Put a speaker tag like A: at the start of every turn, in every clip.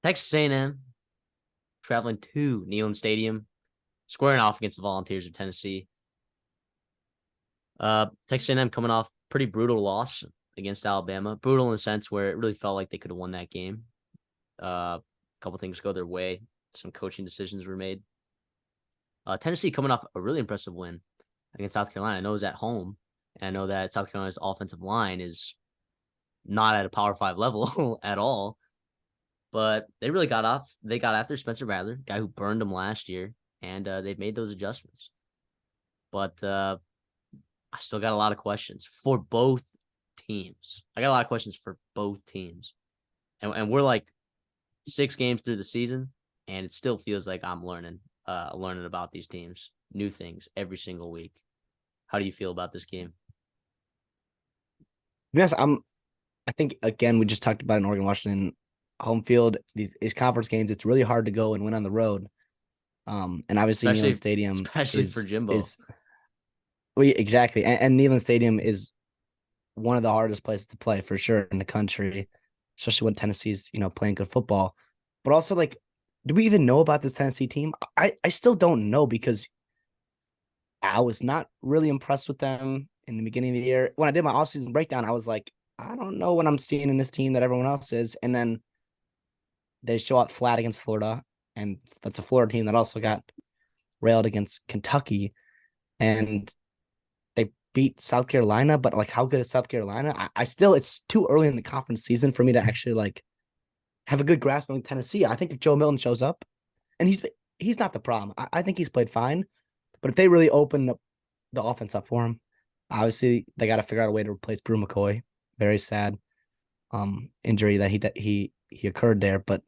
A: Texas A&M traveling to Neyland Stadium, squaring off against the Volunteers of Tennessee. Texas A&M coming off pretty brutal loss against Alabama. Brutal in the sense where it really felt like they could have won that game. A couple things go their way. Some coaching decisions were made. Tennessee coming off a really impressive win against South Carolina. I know it was at home, and I know that South Carolina's offensive line is not at a Power 5 level at all. But they really got off. They got after Spencer Rattler, guy who burned them last year, and they've made those adjustments. But I still got a lot of questions for both teams. I got a lot of questions for both teams. And we're like 6 games through the season, and it still feels like I'm learning about these teams, new things every single week. How do you feel about this game?
B: Yes, I think again we just talked about in Oregon, Washington, home field. These conference games, it's really hard to go and win on the road. And obviously Neyland Stadium
A: especially for Jimbo.
B: Exactly, and Neyland Stadium is one of the hardest places to play for sure in the country, especially when Tennessee's playing good football. But also, like, do we even know about this Tennessee team? I still don't know because I was not really impressed with them in the beginning of the year. When I did my offseason breakdown, I was like, I don't know what I'm seeing in this team that everyone else is. And then they show up flat against Florida, and that's a Florida team that also got railed against Kentucky, and they beat South Carolina. But like, how good is South Carolina? I still, it's too early in the conference season for me to actually like have a good grasp on Tennessee. I think if Joe Milton shows up, and he's not the problem. I think he's played fine, but if they really open the offense up for him, obviously they got to figure out a way to replace Brew McCoy. Very sad injury that he occurred there, but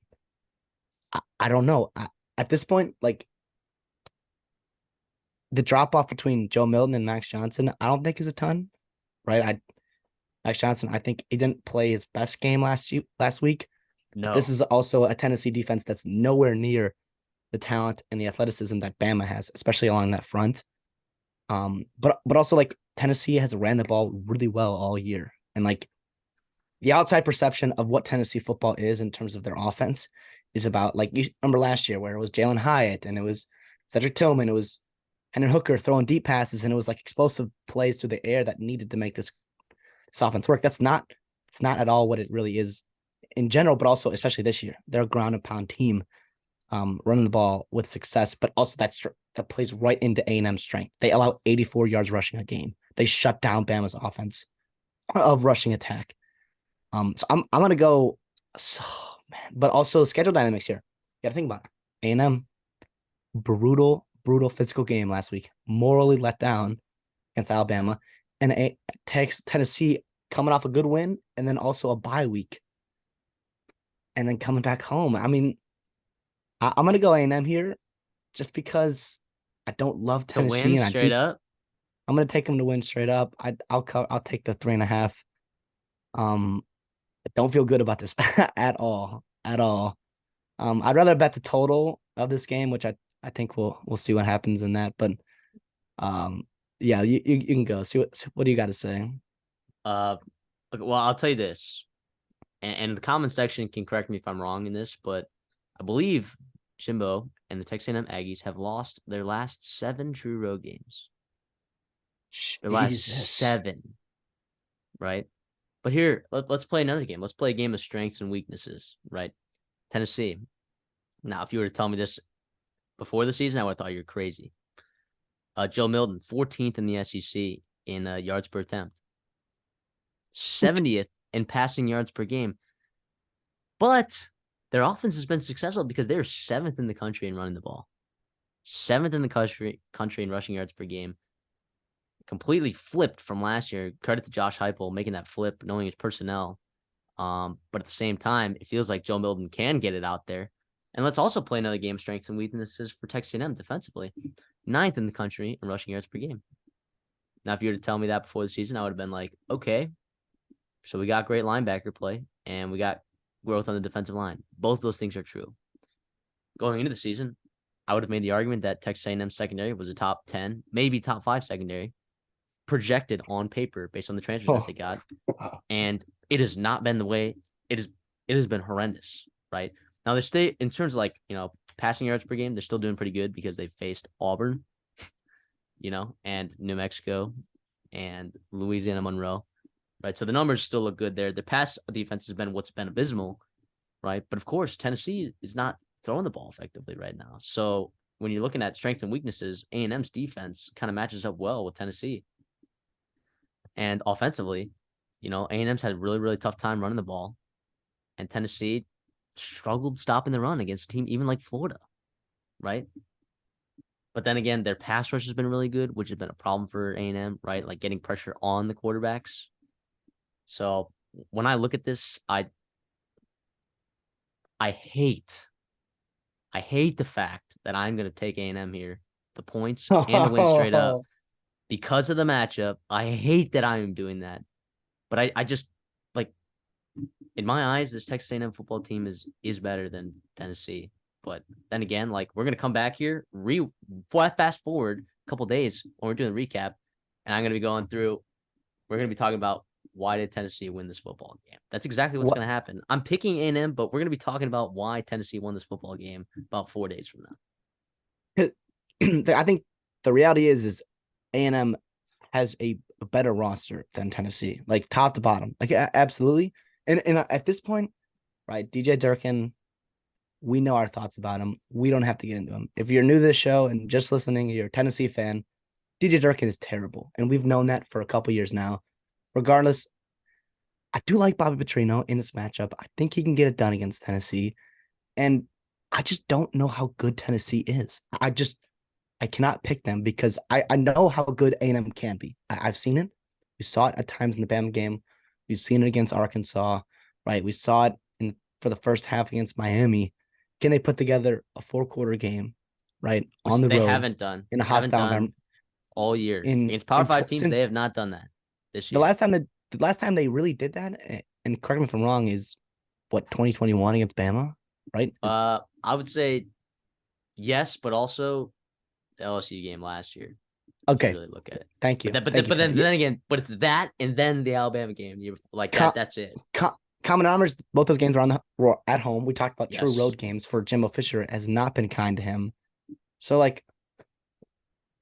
B: I don't know. At this point, like, the drop off between Joe Milton and Max Johnson, I don't think is a ton, right? Max Johnson, I think he didn't play his best game last week.
A: No,
B: this is also a Tennessee defense that's nowhere near the talent and the athleticism that Bama has, especially along that front. But also, like, Tennessee has ran the ball really well all year, and like the outside perception of what Tennessee football is in terms of their offense is about, like, you remember last year where it was Jalen Hyatt and it was Cedric Tillman, it was Hendon Hooker throwing deep passes, and it was like explosive plays through the air that needed to make this offense work. It's not at all what it really is in general, but also especially this year. They're a ground and pound team, running the ball with success, but also that plays right into A&M's strength. They allow 84 yards rushing a game. They shut down Bama's offense of rushing attack. So I'm gonna go. So, man, but also schedule dynamics here. You gotta think about it. A&M, brutal physical game last week. Morally let down against Alabama, and Tennessee coming off a good win, and then also a bye week, and then coming back home. I mean, I'm gonna go A&M here, just because I don't love
A: to
B: Tennessee,
A: win
B: and
A: straight up.
B: I'm gonna take them to win straight up. I'll take the 3.5. I don't feel good about this at all. I'd rather bet the total of this game, which I think we'll see what happens in that. But yeah, you can go. See what do you got to say?
A: Well, I'll tell you this, and the comment section can correct me if I'm wrong in this, but I believe Jimbo and the Texas A&M Aggies have lost their last 7 true road games. Their last 7, right? But here, let's play another game. Let's play a game of strengths and weaknesses, right? Tennessee. Now, if you were to tell me this before the season, I would have thought you're crazy. Joe Milton, 14th in the SEC in yards per attempt, 70th in passing yards per game. But their offense has been successful because they're 7th in the country in running the ball, 7th in the country in rushing yards per game. Completely flipped from last year. Credit to Josh Heupel making that flip, knowing his personnel. But at the same time, it feels like Joe Milton can get it out there. And let's also play another game, strengths and weaknesses for Texas A&M defensively. 9th in the country in rushing yards per game. Now, if you were to tell me that before the season, I would have been like, okay, so we got great linebacker play and we got growth on the defensive line. Both of those things are true. Going into the season, I would have made the argument that Texas A&M secondary was a top 10, maybe top 5 secondary, projected on paper based on the transfers that they got. And it has not been the way it has been horrendous, right? Now they stay in terms of like, passing yards per game, they're still doing pretty good because they faced Auburn, and New Mexico and Louisiana Monroe. Right. So the numbers still look good there. The pass defense has been what's been abysmal, right? But of course, Tennessee is not throwing the ball effectively right now. So when you're looking at strengths and weaknesses, A&M's defense kind of matches up well with Tennessee. And offensively, A&M's had a really, really tough time running the ball. And Tennessee struggled stopping the run against a team even like Florida, right? But then again, their pass rush has been really good, which has been a problem for A&M, right? Like getting pressure on the quarterbacks. So when I look at this, I hate the fact that I'm going to take A&M here, the points and the win straight up because of the matchup. I hate that I'm doing that, but I just like, in my eyes, this Texas A&M football team is better than Tennessee. But then again, like, we're gonna come back here, fast forward a couple days when we're doing the recap, and I'm gonna be going through. We're gonna be talking about why did Tennessee win this football game. That's exactly what's gonna happen. I'm picking A&M, but we're gonna be talking about why Tennessee won this football game about 4 days from
B: now. I think the reality is A&M has a better roster than Tennessee, like top to bottom, like absolutely. And at this point, right, DJ Durkin, we know our thoughts about him. We don't have to get into him. If you're new to this show and just listening, you're a Tennessee fan, DJ Durkin is terrible. And we've known that for a couple years now. Regardless, I do like Bobby Petrino in this matchup. I think he can get it done against Tennessee. And I just don't know how good Tennessee is. I cannot pick them because I know how good A&M can be. I've seen it. We saw it at times in the Bama game. We've seen it against Arkansas, right? We saw it for the first half against Miami. Can they put together a 4-quarter game, right, on the road?
A: They haven't done
B: in a hostile environment
A: all year against Power 5 teams. They have not done that this year.
B: The last time they really did that, and correct me if I'm wrong, is what, 2021 against Bama, right?
A: I would say yes, but also the LSU game last year.
B: Okay,
A: really look at it.
B: Thank you.
A: But then again, it's that and then the Alabama game. That's it.
B: Common honors, both those games were at home. We talked about true road games for Jimbo Fisher has not been kind to him. So, like,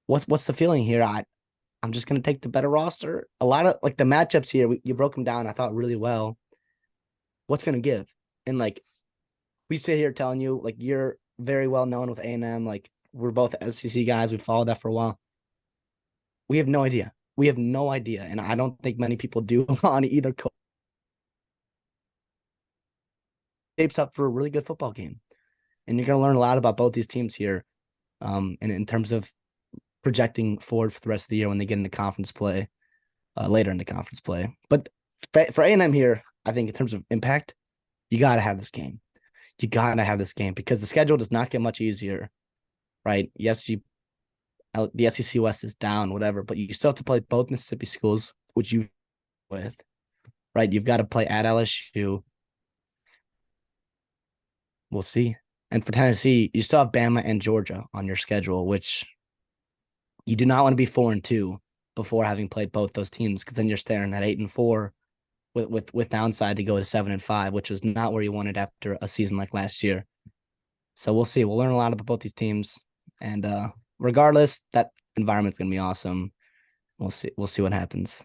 B: what's the feeling here? I'm just gonna take the better roster. A lot of like the matchups here, you broke them down, I thought, really well. What's gonna give? And like, we sit here telling you, like, you're very well known with A&M. Like, we're both SEC guys. We followed that for a while. We have no idea. And I don't think many people do on either coach. Shapes up for a really good football game. And you're going to learn a lot about both these teams here. And in terms of projecting forward for the rest of the year when they get into conference play, later into conference play. But for A&M here, I think in terms of impact, you got to have this game. Because the schedule does not get much easier, right? Yes, the SEC West is down, whatever, but you still have to play both Mississippi schools, which you with, right? You've got to play at LSU. We'll see. And for Tennessee, you still have Bama and Georgia on your schedule, which you do not want to be 4-2 before having played both those teams, because then you're staring at 8-4 with downside to go to 7-5, which was not where you wanted after a season like last year. So we'll see. We'll learn a lot about both these teams, and regardless, that environment's gonna be awesome. We'll see what happens.